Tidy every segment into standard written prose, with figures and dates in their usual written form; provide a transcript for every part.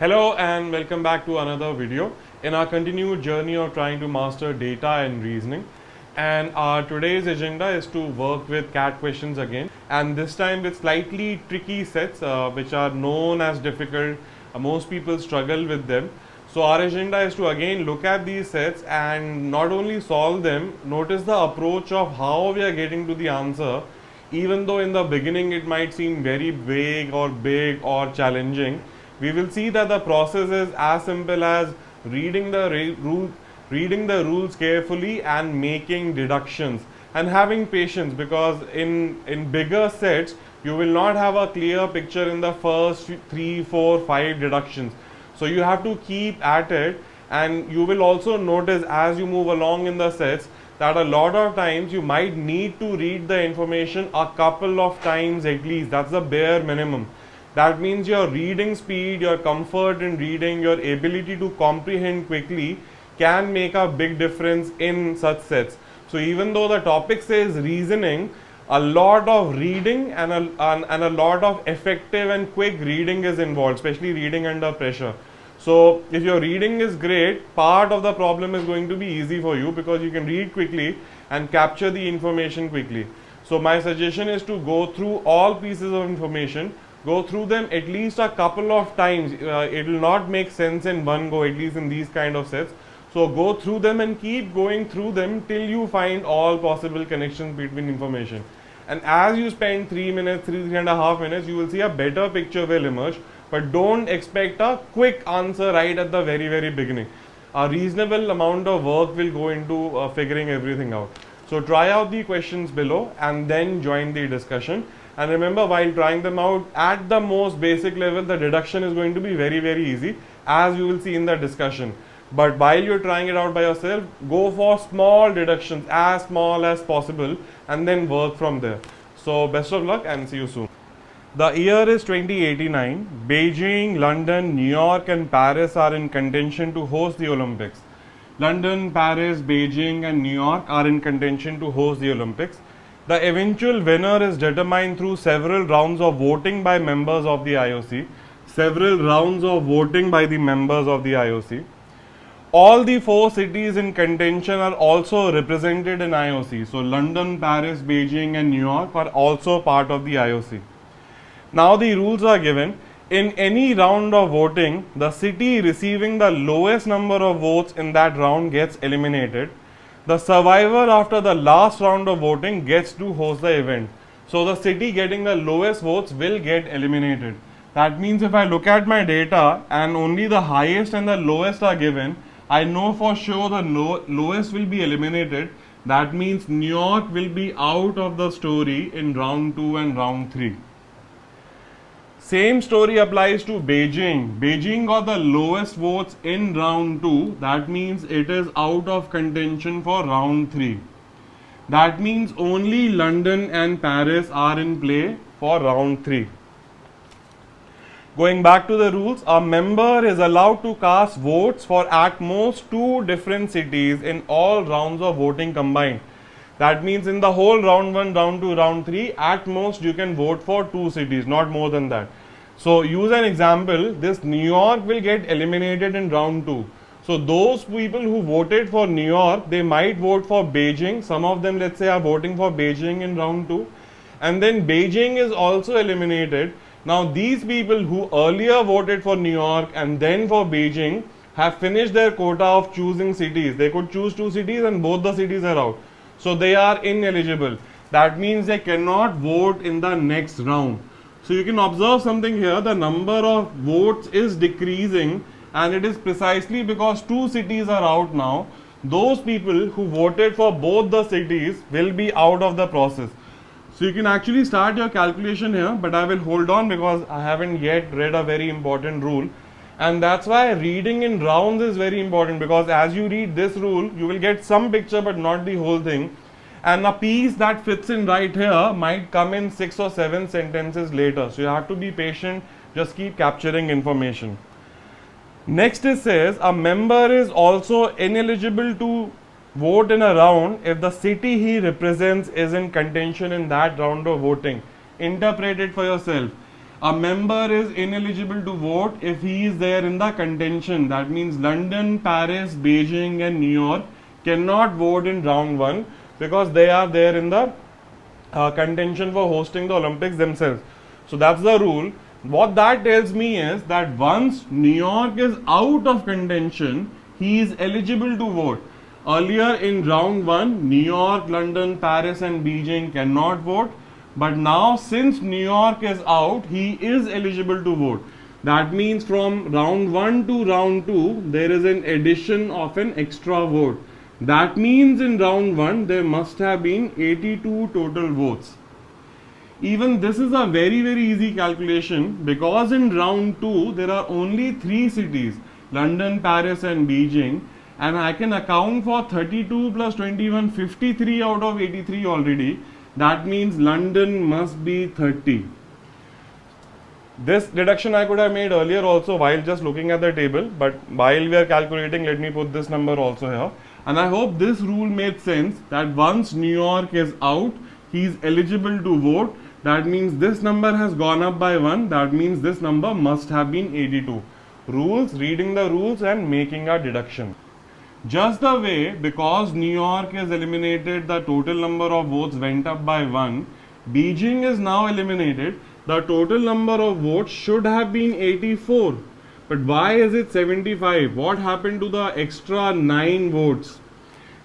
Hello and welcome back to another video in our continued journey of trying to master data and reasoning. And our today's agenda is to work with CAT questions again, and this time with slightly tricky sets which are known as difficult. Most people struggle with them. So our agenda is to again look at these sets and not only solve them, notice the approach of how we are getting to the answer, even though in the beginning it might seem very vague or big or challenging. We will see that the process is as simple as reading the rules carefully and making deductions and having patience, because in bigger sets you will not have a clear picture in the first 3 4 5 deductions. So you have to keep at it, and you will also notice as you move along in the sets that a lot of times you might need to read the information a couple of times at least. That's the bare minimum. That means your reading speed, your comfort in reading, your ability to comprehend quickly can make a big difference in such sets. So even though the topic says reasoning, a lot of reading and a lot of effective and quick reading is involved, especially reading under pressure. So if your reading is great, part of the problem is going to be easy for you because you can read quickly and capture the information quickly. So my suggestion is to go through all pieces of information, go through them at least a couple of times. It will not make sense in one go, at least in these kind of sets. So go through them and keep going through them till you find all possible connections between information. And as you spend 3 minutes, 3.5 minutes, you will see a better picture will emerge. But don't expect a quick answer right at the very beginning. A reasonable amount of work will go into figuring everything out. So try out the questions below and then join the discussion. And remember, while trying them out at the most basic level, the deduction is going to be very easy, as you will see in the discussion. But while you're trying it out by yourself, go for small deductions, as small as possible, and then work from there. So best of luck and see you soon. The year is 2089. Beijing, London, New York and Paris are in contention to host the Olympics. London, Paris, Beijing and New York are in contention to host the Olympics. The eventual winner is determined through several rounds of voting by members of the IOC. Several rounds of voting by the members of the IOC. All the 4 cities in contention are also represented in IOC. So London, Paris, Beijing and New York are also part of the IOC. Now the rules are given. In any round of voting, the city receiving the lowest number of votes in that round gets eliminated. The survivor after the last round of voting gets to host the event. So the city getting the lowest votes will get eliminated. That means if I look at my data and only the highest and the lowest are given, I know for sure the lowest will be eliminated. That means New York will be out of the story in round 2 and round 3. Same story applies to Beijing. Beijing got the lowest votes in round 2. That means it is out of contention for round 3. That means only London and Paris are in play for round 3. Going back to the rules, a member is allowed to cast votes for at most 2 different cities in all rounds of voting combined. That means in the whole round 1, round 2, round 3, at most you can vote for 2 cities, not more than that. So use an example. This New York will get eliminated in round 2. So those people who voted for New York, they might vote for Beijing. Some of them, let's say, are voting for Beijing in round 2. And then Beijing is also eliminated. Now these people who earlier voted for New York and then for Beijing have finished their quota of choosing cities. They could choose 2 cities and both the cities are out. So they are ineligible. That means they cannot vote in the next round. So you can observe something here. The number of votes is decreasing, and it is precisely because 2 cities are out now. Those people who voted for both the cities will be out of the process. So you can actually start your calculation here, but I will hold on because I haven't yet read a very important rule. And that's why reading in rounds is very important, because as you read this rule, you will get some picture but not the whole thing. And a piece that fits in right here might come in 6 or 7 sentences later. So you have to be patient, just keep capturing information. Next it says, a member is also ineligible to vote in a round if the city he represents is in contention in that round of voting. Interpret it for yourself. A member is ineligible to vote if he is there in the contention. That means London, Paris, Beijing and New York cannot vote in round 1 because they are there in the contention for hosting the Olympics themselves. So that's the rule. What that tells me is that once New York is out of contention, he is eligible to vote. Earlier in round 1, New York, London, Paris and Beijing cannot vote. But now since New York is out, he is eligible to vote. That means from round 1 to round 2, there is an addition of an extra vote. That means in round 1, there must have been 82 total votes. Even this is a very easy calculation because in round 2, there are only 3 cities, London, Paris and Beijing. And I can account for 32 plus 21, 53 out of 83 already. That means London must be 30. This deduction I could have made earlier also while just looking at the table, but while we are calculating, let me put this number also here. And I hope this rule made sense that once New York is out, he is eligible to vote. That means this number has gone up by 1. That means this number must have been 82. Rules, reading the rules and making a deduction. Just the way, because New York is eliminated, the total number of votes went up by 1. Beijing is now eliminated. The total number of votes should have been 84. But why is it 75? What happened to the extra 9 votes?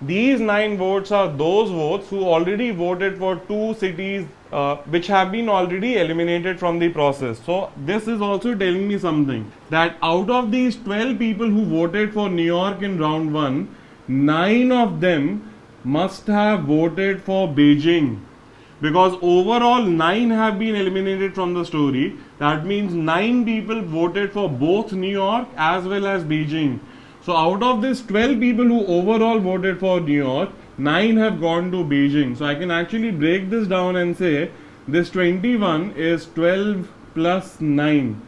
These 9 votes are those votes who already voted for 2 cities which have been already eliminated from the process. So this is also telling me something, that out of these 12 people who voted for New York in round 1, 9 of them must have voted for Beijing. Because overall 9 have been eliminated from the story. That means 9 people voted for both New York as well as Beijing. So out of this 12 people who overall voted for New York, 9 have gone to Beijing. So I can actually break this down and say this 21 is 12 plus 9.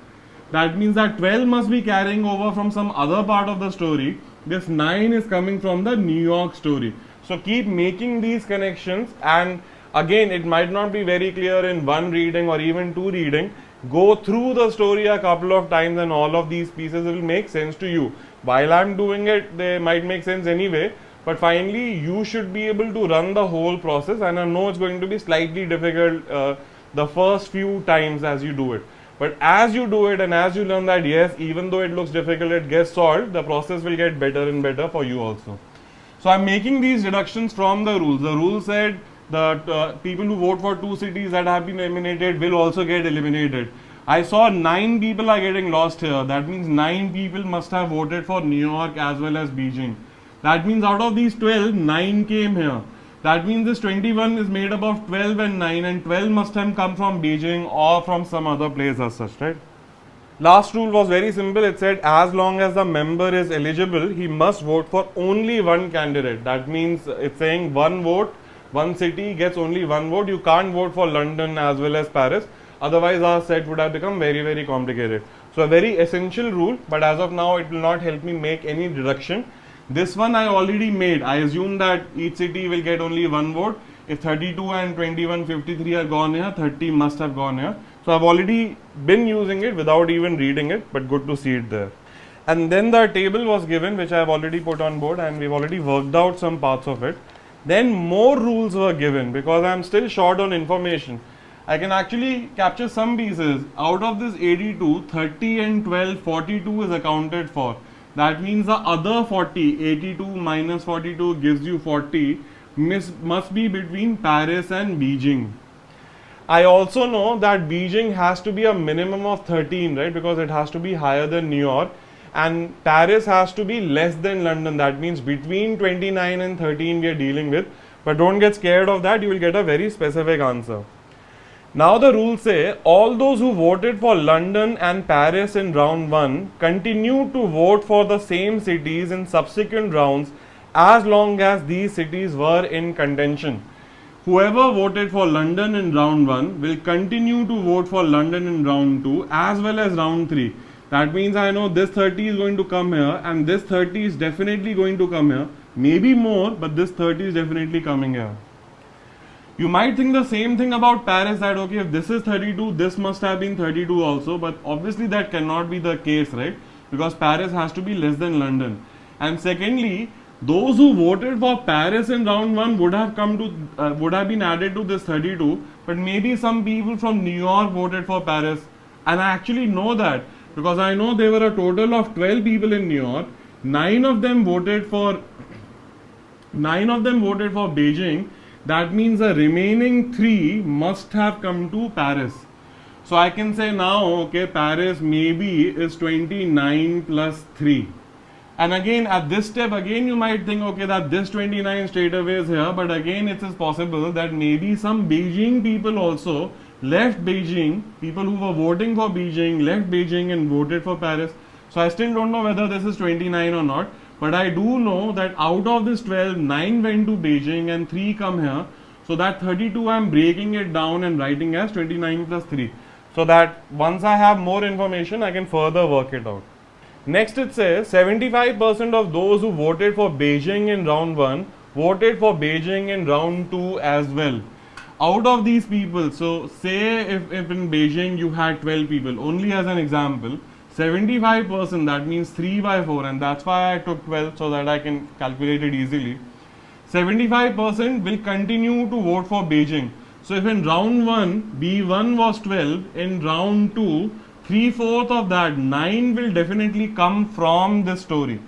That means that 12 must be carrying over from some other part of the story. This 9 is coming from the New York story. So keep making these connections, and again, it might not be very clear in one reading or even 2 reading. Go through the story a couple of times and all of these pieces will make sense to you. While I'm doing it, they might make sense anyway, but finally you should be able to run the whole process, and I know it's going to be slightly difficult the first few times as you do it. But as you do it and as you learn that yes, even though it looks difficult, it gets solved, the process will get better and better for you also. So I'm making these deductions from the rules. The rule said that people who vote for 2 cities that have been eliminated will also get eliminated. I saw 9 people are getting lost here. That means 9 people must have voted for New York as well as Beijing. That means out of these 12, 9 came here. That means this 21 is made up of 12 and 9, and 12 must have come from Beijing or from some other place as such, right? Last rule was very simple. It said as long as the member is eligible, he must vote for only one candidate. That means it's saying one vote, one city gets only one vote. You can't vote for London as well as Paris. Otherwise, our set would have become very complicated. So a very essential rule, but as of now, it will not help me make any deduction. This one I already made. I assume that each city will get only one vote. If 32 and 21, 53 are gone here, 30 must have gone here. So I've already been using it without even reading it, but good to see it there. And then the table was given, which I've already put on board, and we've already worked out some parts of it. Then more rules were given because I'm still short on information. I can actually capture some pieces. Out of this 82, 30 and 12, 42 is accounted for. That means the other 40, 82 minus 42 gives you 40, must be between Paris and Beijing. I also know that Beijing has to be a minimum of 13, right? Because it has to be higher than New York. And Paris has to be less than London. That means between 29 and 13 we are dealing with. But don't get scared of that. You will get a very specific answer. Now the rules say all those who voted for London and Paris in round 1 continue to vote for the same cities in subsequent rounds as long as these cities were in contention. Whoever voted for London in round 1 will continue to vote for London in round 2 as well as round 3. That means I know this 30 is going to come here and this 30 is definitely going to come here. Maybe more, but this 30 is definitely coming here. You might think the same thing about Paris, that okay, if this is 32, this must have been 32 also, but obviously that cannot be the case, right? Because Paris has to be less than London. And secondly, those who voted for Paris in round 1 would have would have been added to this 32, but maybe some people from New York voted for Paris, and I actually know that because I know there were a total of 12 people in New York. 9 of them voted for Beijing. That means the remaining 3 must have come to Paris. So I can say now, okay, Paris maybe is 29 plus 3. And again, at this step, again you might think, okay, that this 29 straight away is here, but again it is possible that maybe some Beijing people also left Beijing, people who were voting for Beijing left Beijing and voted for Paris. So I still don't know whether this is 29 or not. But I do know that out of this 12, 9 went to Beijing and 3 come here. So that 32 I am breaking it down and writing as 29 plus 3. So that once I have more information, I can further work it out. Next it says 75% of those who voted for Beijing in round 1 voted for Beijing in round 2 as well. Out of these people, so say if in Beijing you had 12 people, only as an example, 75%, that means 3 by 4, and that's why I took 12 so that I can calculate it easily. 75% will continue to vote for Beijing. So if in round 1 B1 was 12, in round 2 3/4 of that 9 will definitely come from this story.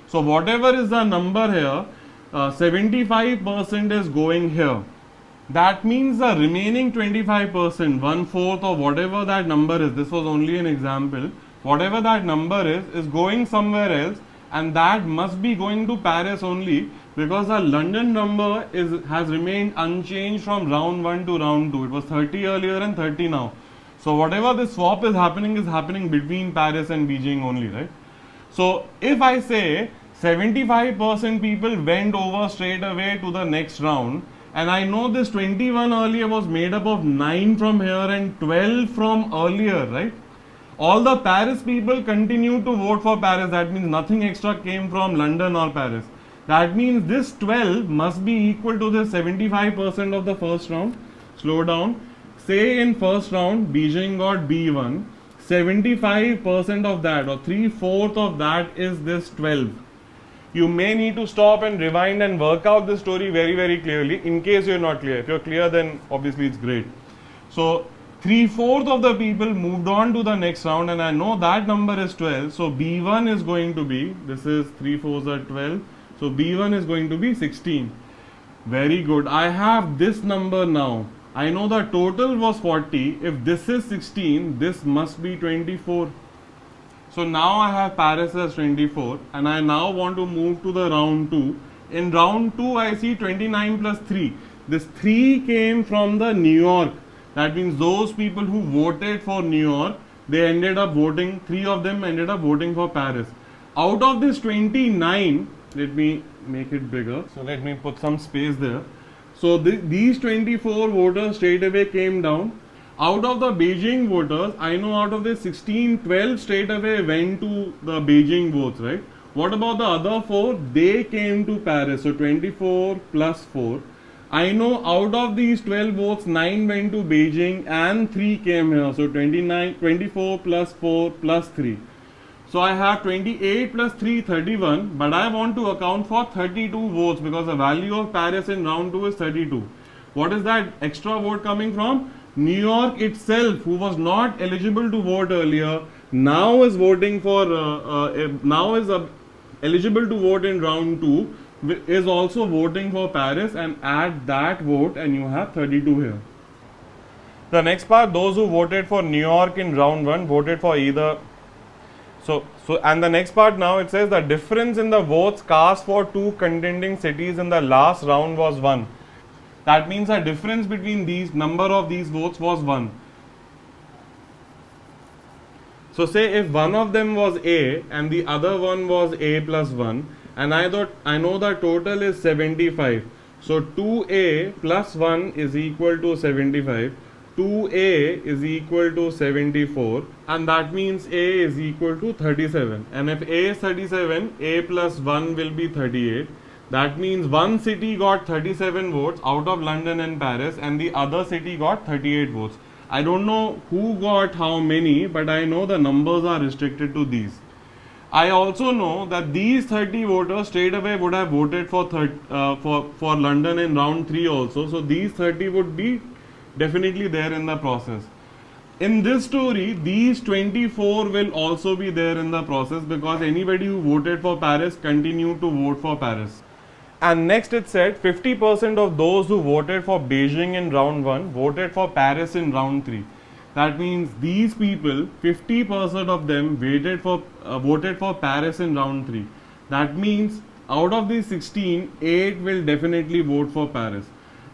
So whatever is the number here, 75% is going here. That means the remaining 25%, 1/4 or whatever that number is, this was only an example, whatever that number is going somewhere else, and that must be going to Paris only, because the London number has remained unchanged from round 1 to round 2. It was 30 earlier and 30 now. So whatever this swap is happening between Paris and Beijing only, right? So if I say 75% people went over straight away to the next round, and I know this 21 earlier was made up of 9 from here and 12 from earlier, right? All the Paris people continue to vote for Paris. That means nothing extra came from London or Paris. That means this 12 must be equal to the 75% of the first round. Slow down. Say in first round Beijing got B1. 75% of that, or 3/4 of that, is this 12. You may need to stop and rewind and work out the story very, very clearly in case you're not clear. If you're clear, then obviously it's great. So 3/4 of the people moved on to the next round, and I know that number is 12. So B1 is going to be, this is 3/4 are 12. So B1 is going to be 16. Very good. I have this number now. I know the total was 40. If this is 16, this must be 24. So now I have Paris as 24, and I now want to move to the round 2. In round 2, I see 29 plus 3. This 3 came from the New York. That means those people who voted for New York, they ended up voting, 3 of them ended up voting for Paris. Out of this 29, let me make it bigger. So let me put some space there. So these 24 voters straight away came down. Out of the Beijing voters, I know out of the 16, 12 straight away went to the Beijing votes, right? What about the other 4? They came to Paris. So 24 plus 4. I know out of these 12 votes, 9 went to Beijing and 3 came here. So 24 plus 4 plus 3. So I have 28 plus 3, 31, but I want to account for 32 votes because the value of Paris in round 2 is 32. What is that extra vote coming from? New York itself, who was not eligible to vote earlier, now is voting for, eligible to vote in round 2, is also voting for Paris, and add that vote and you have 32 here. The next part, those who voted for New York in round 1 voted for either. And the next part now, it says the difference in the votes cast for 2 contending cities in the last round was 1. That means the difference between these number of these votes was 1. So say if one of them was A and the other one was A plus 1, and I know the total is 75. So 2A plus 1 is equal to 75. 2A is equal to 74, and that means A is equal to 37. And if A is 37, A plus 1 will be 38. That means one city got 37 votes out of London and Paris, and the other city got 38 votes. I don't know who got how many, but I know the numbers are restricted to these. I also know that these 30 voters straight away would have voted for London in round 3 also. So these 30 would be definitely there in the process. In this story, these 24 will also be there in the process, because anybody who voted for Paris continued to vote for Paris. And next it said 50% of those who voted for Beijing in round 1 voted for Paris in round 3. That means these people, 50% of them voted for Paris in round 3. That means out of these 16, 8 will definitely vote for Paris.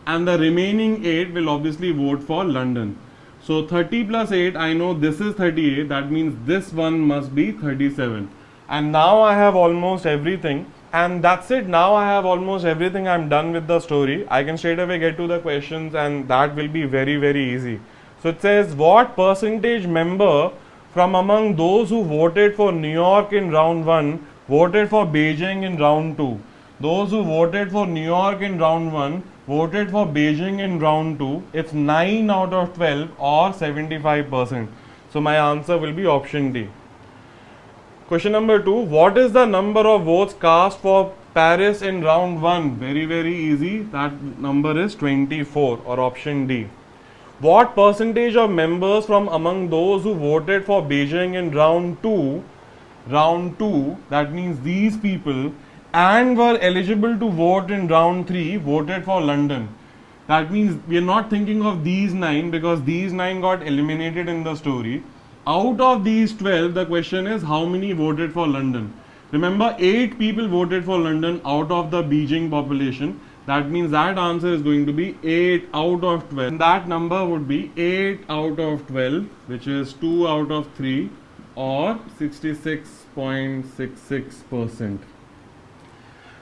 And the remaining 8 will obviously vote for London. So 30 plus 8, I know this is 38. That means this one must be 37. And now I have almost everything. And that's it. Now I have almost everything. I'm done with the story. I can straight away get to the questions, and that will be very, very easy. So it says, what percentage member from among those who voted for New York in round 1 voted for Beijing in round 2? Those who voted for New York in round 1 voted for Beijing in round 2. It's 9 out of 12 or 75%. So my answer will be option D. Question number 2. What is the number of votes cast for Paris in round 1? Very, very easy. That number is 24, or option D. What percentage of members from among those who voted for Beijing in round 2, that means these people, and were eligible to vote in round 3, voted for London? That means we are not thinking of these 9, because these 9 got eliminated in the story. Out of these 12, the question is how many voted for London? Remember, 8 people voted for London out of the Beijing population. That means that answer is going to be 8 out of 12. And that number would be 8 out of 12, which is 2 out of 3, or 66.66%.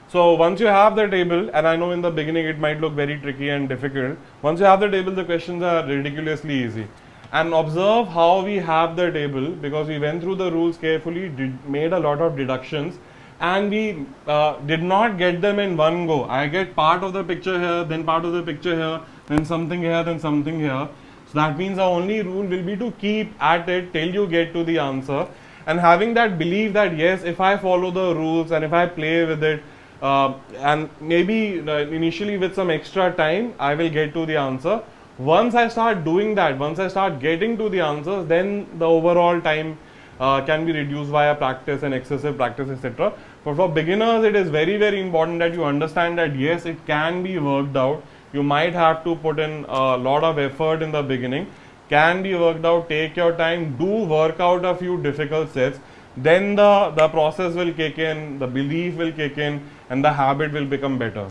So once you have the table, and I know in the beginning it might look very tricky and difficult, once you have the table, the questions are ridiculously easy. And observe how we have the table, because we went through the rules carefully, made a lot of deductions, and we did not get them in one go. I get part of the picture here, then part of the picture here, then something here, then something here. So that means our only rule will be to keep at it till you get to the answer, and having that belief that yes, if I follow the rules and if I play with it, and maybe initially with some extra time, I will get to the answer. Once I start doing that, once I start getting to the answers, then the overall time can be reduced via practice and excessive practice, etc. But for beginners, it is very, very important that you understand that yes, it can be worked out. You might have to put in a lot of effort in the beginning. Can be worked out. Take your time. Do work out a few difficult sets. Then the process will kick in, the belief will kick in, and the habit will become better.